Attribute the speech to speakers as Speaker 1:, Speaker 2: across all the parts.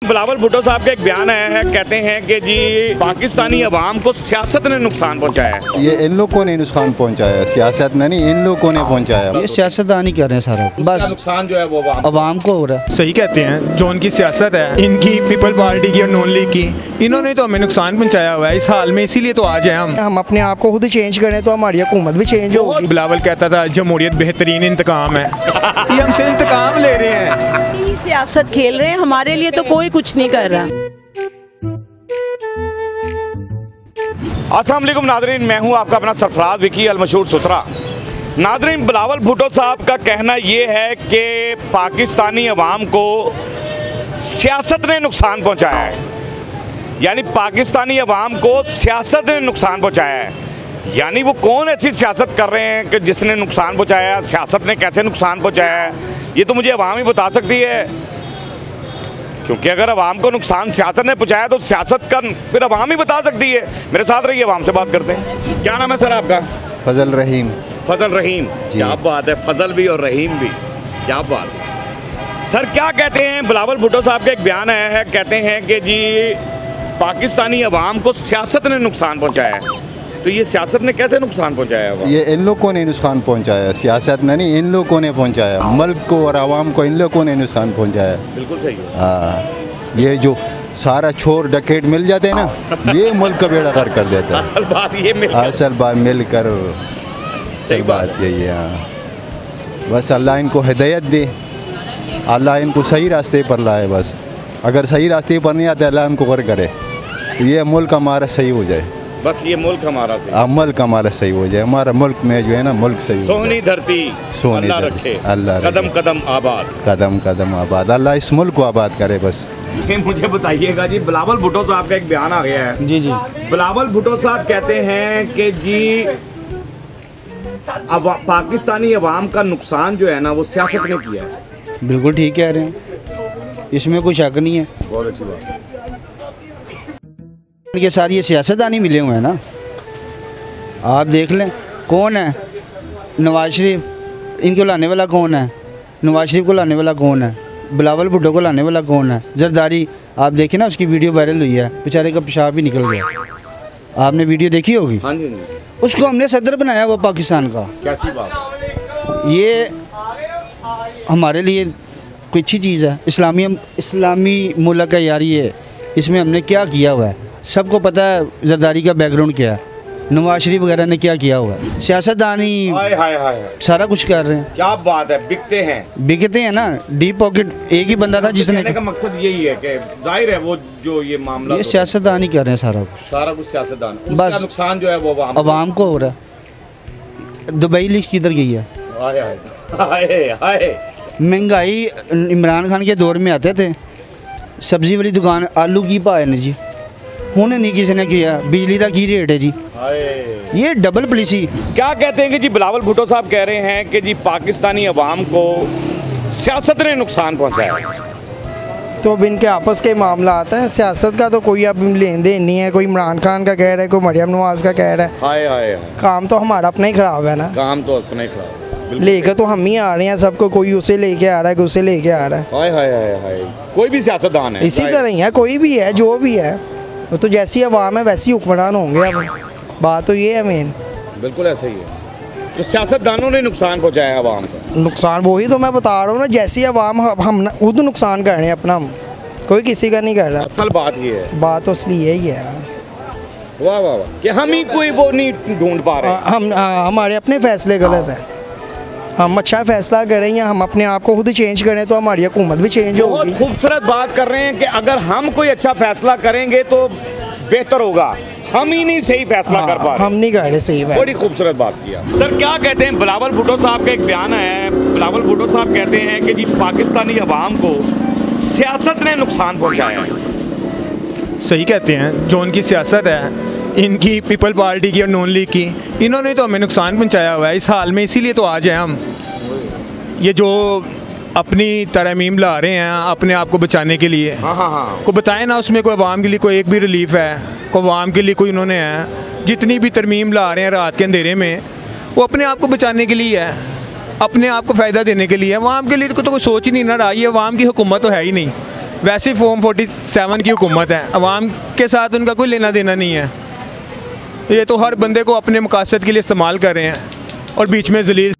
Speaker 1: बिलावल भुट्टो साहब का एक बयान आया है, कहते हैं कि जी पाकिस्तानी अवाम को सियासत ने नुकसान पहुंचाया है।
Speaker 2: ये इन लोगों ने नुकसान पहुंचाया, सियासत ने नहीं, इन लोगों ने पहुंचाया।
Speaker 3: ये सियासतदान ही कर रहे हैं सारा, बस
Speaker 1: नुकसान जो है वो
Speaker 3: अवाम को हो रहा है।
Speaker 4: सही कहते हैं, जो उनकी सियासत है इनकी, पीपल पार्टी की और नॉन लीग की, इन्होंने तो हमें नुकसान पहुंचाया हुआ है इस हाल में, इसीलिए तो आज है
Speaker 5: हम अपने आप को खुद चेंज करें तो हमारी हुकूमत भी चेंज होगी।
Speaker 4: बिलावल कहता था जमहूरियत बेहतरीन इंतकाम है, ये हमसे इंतकाम ले रहे हैं,
Speaker 6: सियासत खेल रहे हैं, हमारे लिए तो कोई कुछ नहीं कर रहा।
Speaker 1: अस्सलाम वालेकुम नाज़रीन, मैं हूं आपका अपना सरफराज विकी अल मशहूर सुथरा। नाज़रीन, बिलावल भुट्टो साहब का कहना ये है कि पाकिस्तानी अवाम को सियासत ने नुकसान पहुंचाया है, यानी पाकिस्तानी अवाम को सियासत ने नुकसान पहुंचाया है। यानी वो कौन ऐसी सियासत कर रहे हैं कि जिसने नुकसान पहुंचाया, सियासत ने कैसे नुकसान पहुंचाया है, ये तो मुझे अवाम ही बता सकती है। क्योंकि अगर अवाम को नुकसान सियासत ने पहुंचाया तो सियासत का फिर अवाम ही बता सकती है। मेरे साथ रहिए, अवाम से बात करते हैं। क्या नाम है सर आपका?
Speaker 2: फजल रहीम।
Speaker 1: फजल रहीम, क्या बात है, फजल भी और रहीम भी, क्या बात है। सर क्या कहते हैं, बिलावल भुट्टो साहब का एक बयान आया है, कहते हैं कि जी पाकिस्तानी अवाम को सियासत ने नुकसान पहुंचाया है। तो ये सियासत ने कैसे नुकसान पहुंचाया है?
Speaker 2: ये इन लोगों ने नुकसान पहुंचाया, सियासत ने नहीं, इन लोगों ने पहुंचाया। मुल्क को और आवाम को इन लोगों ने नुकसान पहुंचाया।
Speaker 1: बिल्कुल सही है।
Speaker 2: हाँ, ये जो सारा चोर डकैत मिल जाते हैं ना, ये मुल्क का बेड़ा गर्क कर देता है।
Speaker 1: असल बात ये
Speaker 2: असल बात मिलकर,
Speaker 1: सही बात
Speaker 2: यही है। हाँ, बस अल्लाह इनको हिदायत दे, अल्लाह इनको सही रास्ते पर लाए। बस अगर सही रास्ते पर नहीं आते, अल्लाह इनको गर्क करे, तो ये मुल्क हमारा सही हो जाए।
Speaker 1: बस ये मुल्क हमारा सही,
Speaker 2: मुल्क हमारा सही हो जाए, हमारा मुल्क में जो है ना, मुल्क सही
Speaker 1: सोहनी धरती
Speaker 2: सोहनी
Speaker 1: अल्लाह
Speaker 2: धरती,
Speaker 1: रखे,
Speaker 2: अल्लाह
Speaker 1: कदम कदम आबाद,
Speaker 2: कदम कदम आबाद, अल्लाह इस मुल्क को आबाद करे। बस
Speaker 1: मुझे बताइएगा जी, बिलावल भुट्टो साहब का एक बयान आ गया है।
Speaker 3: जी जी,
Speaker 1: बिलावल भुट्टो साहब कहते हैं कि जी पाकिस्तानी अवाम का नुकसान जो है ना वो सियासत ने किया है।
Speaker 3: बिल्कुल ठीक कह रहे हैं, इसमें कोई शक नहीं है।
Speaker 1: बहुत अच्छी बात है।
Speaker 3: ये सारी ये सियासतदानी मिले हुए हैं ना, आप देख लें कौन है नवाज शरीफ, इनको लाने वाला कौन है, नवाज शरीफ को लाने वाला कौन है, बिलावल भुट्टो को लाने वाला कौन है, जरदारी। आप देखें ना, उसकी वीडियो वायरल हुई है, बेचारे का पेशाब ही निकल गया। आपने वीडियो देखी होगी?
Speaker 1: हाँ जी।
Speaker 3: उसको हमने सदर बनाया हुआ पाकिस्तान का।
Speaker 1: कैसी बात?
Speaker 3: ये हमारे लिए कोई अच्छी चीज़ है, इस्लामी मुल्क है यार ये, इसमें हमने क्या किया हुआ है, सबको पता है जरदारी का बैकग्राउंड क्या है, नवाज शरीफ वगैरह ने क्या किया हुआ है। सियासतदानी सारा कुछ कर रहे हैं।
Speaker 1: क्या बात है, बिकते हैं
Speaker 3: ना, डीप पॉकेट एक ही बंदा था जिसने,
Speaker 1: कहने का मकसद यही है कि जाहिर है वो जो ये मामला,
Speaker 3: ये सियासतदानी कर रहे हैं सारा कुछ
Speaker 1: सियासतदान,
Speaker 3: बस
Speaker 1: उसका नुकसान जो है वो
Speaker 3: अवाम को हो रहा है। दुबई लिस्ट किधर गई है? महंगाई इमरान खान के दौर में आते थे, सब्जी वाली दुकान आलू की भाव है जी, उन्हें नहीं किसी ने किया, बिजली का की रेट है जी, ये डबल पॉलिसी।
Speaker 1: क्या कहते हैं कि जी बिलावल भुट्टो साहब कह रहे हैं कि जी पाकिस्तानी अवाम को सियासत ने नुकसान पहुंचाया।
Speaker 5: तो अब इनके आपस के मामला आता है, सियासत का तो कोई अब लेन देन नहीं है। कोई इमरान खान का कह रहा है, कोई मरियम नवाज का कह रहा है।
Speaker 1: हाय
Speaker 5: काम तो हमारा अपना ही खराब है ना,
Speaker 1: काम तो अपना ही खराब है।
Speaker 5: लेकर तो हम ही आ रहे हैं सबको, कोई उसे लेके आ रहा है, कोई उसे लेके आ रहा है।
Speaker 1: हाय कोई भी सियासतदान है,
Speaker 5: इसी तरह ही है, कोई भी है, जो भी है, वो तो जैसी अवाम है वैसी हुक्मरान होंगे। अब बात तो ये है मेन,
Speaker 1: बिल्कुल ऐसा ही है। तो सियासतदानों ने नुकसान पहुंचाया अवाम को,
Speaker 5: नुकसान वही तो मैं बता रहा हूँ ना, जैसी अवाम हम खुद नुकसान कर रहे हैं अपना, कोई किसी का नहीं कर रहा।
Speaker 1: असल बात ये है,
Speaker 5: बात तो असली यही है।
Speaker 1: वाह वाह वाह, कि हम ही कोई वो नहीं ढूंढ पा रहे।
Speaker 5: हमारे अपने फैसले गलत है, हम अच्छा फैसला करें या हम अपने आप को खुद चेंज करें तो हमारी हुकूमत भी चेंज होगी।
Speaker 1: बहुत खूबसूरत बात कर रहे हैं कि अगर हम कोई अच्छा फैसला करेंगे तो बेहतर होगा, हम ही नहीं सही फैसला कर पा रहे,
Speaker 5: हम नहीं कर रहे सही।
Speaker 1: बड़ी खूबसूरत बात किया। सर क्या कहते हैं, बिलावल भुट्टो साहब का एक बयान है, बिलावल भुट्टो साहब कहते हैं कि जी पाकिस्तानी अवाम को सियासत ने नुकसान पहुंचाया है।
Speaker 4: सही कहते हैं, जो उनकी सियासत है इनकी, पीपल पार्टी की और नॉन लीग की, इन्होंने तो हमें नुकसान पहुंचाया हुआ है इस हाल में, इसीलिए तो आज हैं हम। ये जो अपनी तरमीम ला रहे हैं अपने आप को बचाने के लिए, को बताएं ना, उसमें कोई अवाम के लिए कोई एक भी रिलीफ है, कोई अवाम के लिए कोई उन्होंने है। जितनी भी तरमीम ला रहे हैं रात के अंधेरे में, वो अपने आप को बचाने के लिए है, अपने आप को फ़ायदा देने के लिए है। अवाम के लिए तो कोई सोच ही नहीं ना रहा, ये अवाम की हुकूमत तो है ही नहीं। वैसे ही फॉर्म 47 की हुकूमत है, अवाम के साथ उनका कोई लेना देना नहीं है। ये तो हर बंदे को अपने मकासद के लिए इस्तेमाल कर रहे हैं और बीच में जलील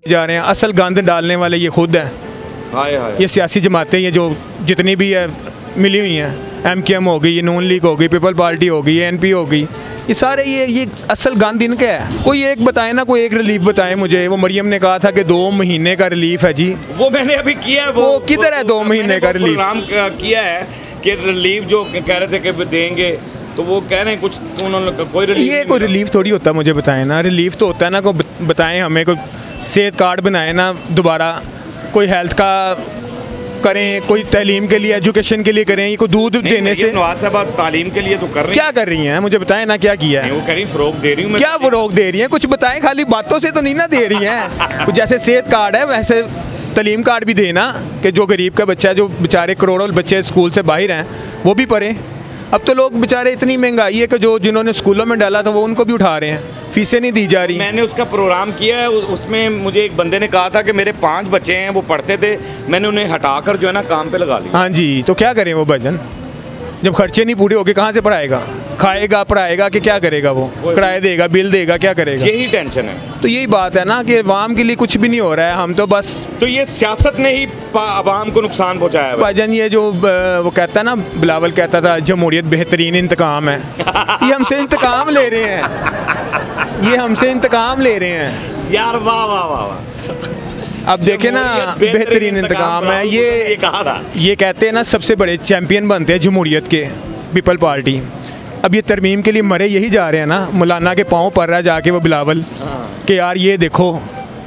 Speaker 4: जा रहे हैं। असल गंद डालने वाले ये खुद हैं। ये सियासी जमातें ये जो जितनी भी है मिली हुई हैं, MKM हो गई, ये नून लीग हो गई, पीपल पार्टी हो गई, NP हो गई, ये सारे ये असल गंद इनका है। कोई एक बताए ना, कोई एक रिलीफ बताए मुझे। वो मरियम ने कहा था कि 2 महीने का रिलीफ है जी,
Speaker 1: वो मैंने अभी किया है। वो
Speaker 4: किधर है 2 महीने का रिलीफ?
Speaker 1: प्रोग्राम किया है कि रिलीफ जो कह रहे थे कि देंगे, तो वो कह रहे हैं कुछ, तो उन्होंने कोई रिलीफ,
Speaker 4: ये कोई रिलीफ थोड़ी होता है। मुझे बताएं ना, रिलीफ तो होता है ना, कोई बताएं हमें, कोई सेहत कार्ड बनाए ना दोबारा, कोई हेल्थ का करें, कोई तालीम के लिए, एजुकेशन के लिए करें। ये कोई दूध देने से
Speaker 1: नवाज साहब तालीम के लिए तो कर रही हैं।
Speaker 4: क्या कर रही हैं मुझे बताएं ना, क्या किया है?
Speaker 1: वो कह रही फ़रोग दे रही हूँ।
Speaker 4: क्या फ़रोग दे रही हैं? कुछ बताएं, खाली बातों से तो नहीं ना दे रही हैं। कुछ जैसे सेहत कार्ड है वैसे तालीम कार्ड भी देना, कि जो गरीब का बच्चा है, जो बेचारे करोड़ों बच्चे स्कूल से बाहर हैं, वो भी पढ़ें। अब तो लोग बेचारे, इतनी महंगाई है कि जो जिन्होंने स्कूलों में डाला था वो उनको भी उठा रहे हैं, फीसें नहीं दी जा रही।
Speaker 1: मैंने उसका प्रोग्राम किया है, उसमें मुझे एक बंदे ने कहा था कि मेरे 5 बच्चे हैं, वो पढ़ते थे, मैंने उन्हें हटाकर जो है ना काम पे लगा लिया।
Speaker 4: हाँ जी, तो क्या करें वो भजन, जब खर्चे नहीं पूरे होके कहाँ से पढ़ाएगा? खाएगा, पढ़ाएगा कि क्या करेगा? वो किराया देगा, बिल देगा, क्या करेगा?
Speaker 1: यही टेंशन है।
Speaker 4: तो यही बात है ना कि अवाम के लिए कुछ भी नहीं हो रहा है। हम तो बस,
Speaker 1: तो ये सियासत ने ही अवाम को नुकसान पहुंचाया है
Speaker 4: भाईजान। ये जो वो कहता है ना, बिलावल कहता था जमहूरियत बेहतरीन इंतकाम है, ये हमसे इंतकाम ले रहे हैं, ये हमसे इंतकाम ले रहे हैं
Speaker 1: यार। वाह वाह वाह वाह।
Speaker 4: अब देखे ना, बेहतरीन इंतकाम है। ये
Speaker 1: कहा था,
Speaker 4: ये कहते हैं ना सबसे बड़े चैंपियन बनते हैं जमहूरियत के, पीपल पार्टी। अब ये तरमीम के लिए मरे यही जा रहे हैं ना, मौलाना के पाँव पड़ रहा है जाके वो बिलावल कि यार ये देखो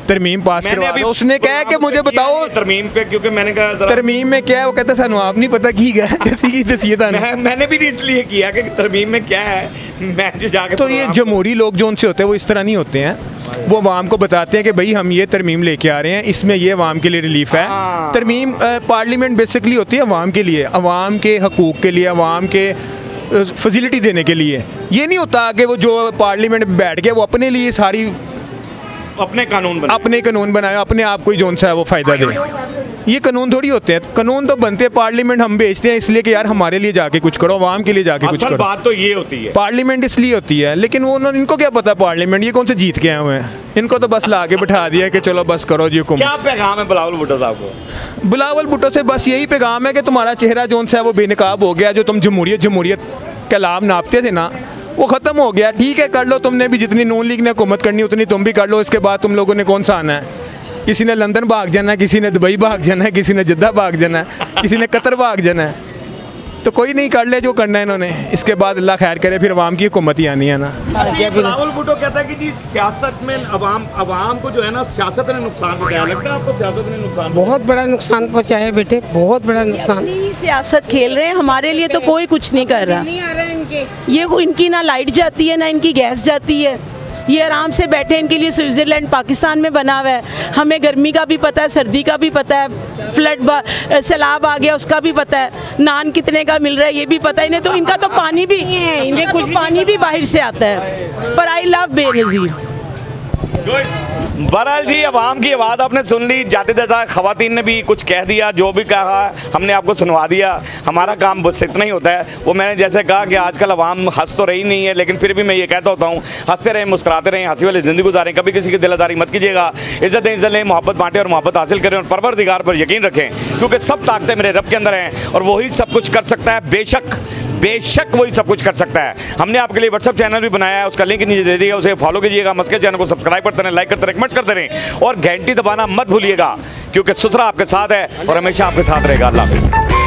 Speaker 4: तरमीम पास करवा दो। उसने कहा कि मुझे बताओ
Speaker 1: तरमीम पे, क्योंकि मैंने कहा
Speaker 4: तरमीम में क्या है, वो कहता सानू आप नहीं पता की गया किसी की दसीयत।
Speaker 1: मैंने भी इसलिए किया कि तरमीम में क्या है, मैं जो जाके
Speaker 4: तो ये जमहूरी लोग जो उनसे होते हैं वो इस तरह नहीं होते हैं। वो अवाम को बताते हैं कि भाई हम ये तरमीम लेके आ रहे हैं, इसमें ये अवाम के लिए रिलीफ है। तरमीम पार्लियामेंट बेसिकली होती है अवाम के लिए, अवाम के हकूक़ के लिए, अवाम के फैसिलिटी देने के लिए। ये नहीं होता कि वो जो पार्लियामेंट में बैठ गया वो अपने लिए सारी
Speaker 1: अपने कानून
Speaker 4: बनाए, अपने आप को ही जोन सा है वो फ़ायदा दे। ये कानून थोड़ी होते हैं। कानून तो बनते हैं, पार्लियामेंट हम भेजते हैं इसलिए कि यार हमारे लिए जाके कुछ करो, अवाम के लिए जाके कुछ करो।
Speaker 1: बात तो ये होती है,
Speaker 4: पार्लियामेंट इसलिए होती है। लेकिन वो इनको क्या पता पार्लियामेंट ये कौन से जीत के आए हुए हैं? इनको तो बस ला के बिठा दिया कि चलो बस करो जी हुकुम।
Speaker 1: क्या पैगाम है बिलावल भुट्टो साहब को?
Speaker 4: बिलावल भुट्टो से बस यही पैगाम है कि तुम्हारा चेहरा जोन सा है वो बेनकाब हो गया। जो तुम जमहूरियत का लाभ नापते थे ना, वो ख़त्म हो गया। ठीक है, कर लो, तुमने भी जितनी नून लीग ने हुकूमत करनी उतनी तुम भी कर लो। इसके बाद तुम लोगों ने कौन सा आना है? किसी ने लंदन भाग जाना है, किसी ने दुबई भाग जाना है, किसी ने जद्दा भाग जाना है, किसी ने कतर भाग जाना है। तो कोई नहीं, कर ले जो करना है इन्होंने। इसके बाद अल्लाह खैर करे, फिर अवाम की हुकूमत ही आनी है ना।
Speaker 1: बिलावल भुट्टो कहता है कि जी सियासत में अवाम को जो है ना, सियासत ने नुकसान पहुंचाया। लगता है आपको सियासत ने नुकसान?
Speaker 7: बहुत बड़ा नुकसान पहुंचाया बेटे, बहुत बड़ा नुकसान।
Speaker 6: सियासत खेल रहे हैं, हमारे लिए तो कोई कुछ नहीं कर रहा। ये इनकी ना लाइट जाती है ना इनकी गैस जाती है। ये आराम से बैठे, इनके लिए स्विट्ज़रलैंड पाकिस्तान में बना हुआ है। हमें गर्मी का भी पता है, सर्दी का भी पता है, फ्लड सैलाब आ गया उसका भी पता है, नान कितने का मिल रहा है ये भी पता है। इन्हें तो इनका तो पानी भी, इन्हें कुछ पानी भी बाहर से आता है। पर आई लव बेनज़ीर।
Speaker 1: बहरहाल जी, अवाम की आवाज़ आपने सुन ली। जाते जाते ख़वातीन ने भी कुछ कह दिया, जो भी कहा हमने आपको सुनवा दिया। हमारा काम बस इतना ही होता है। वो मैंने जैसे कहा कि आजकल अवाम हंस तो रही नहीं है, लेकिन फिर भी मैं ये कहता होता हूँ, हंसते रहें, मुस्कुराते रहें, हंसी वाली ज़िंदगी गुजारें, कभी किसी की दिल आज़ारी मत कीजिएगा। इज़्ज़त दें, इज़्ज़त लें, मोहब्बत बांटें और मोहब्बत हासिल करें, और परवरदिगार पर यकीन रखें, क्योंकि सब ताकतें मेरे रब के अंदर हैं और वही सब कुछ कर सकता है। बेशक वही सब कुछ कर सकता है। हमने आपके लिए व्हाट्सअप चैनल भी बनाया है, उसका लिंक नीचे दे दिया, उसे फॉलो कीजिएगा। मस्के चैनल को सब्सक्राइब करते रहें, लाइक करते रहें, कमेंट्स करते रहें और घंटी दबाना मत भूलिएगा, क्योंकि सुसरा आपके साथ है और हमेशा आपके साथ रहेगा। अल्लाह हाफ़िज़।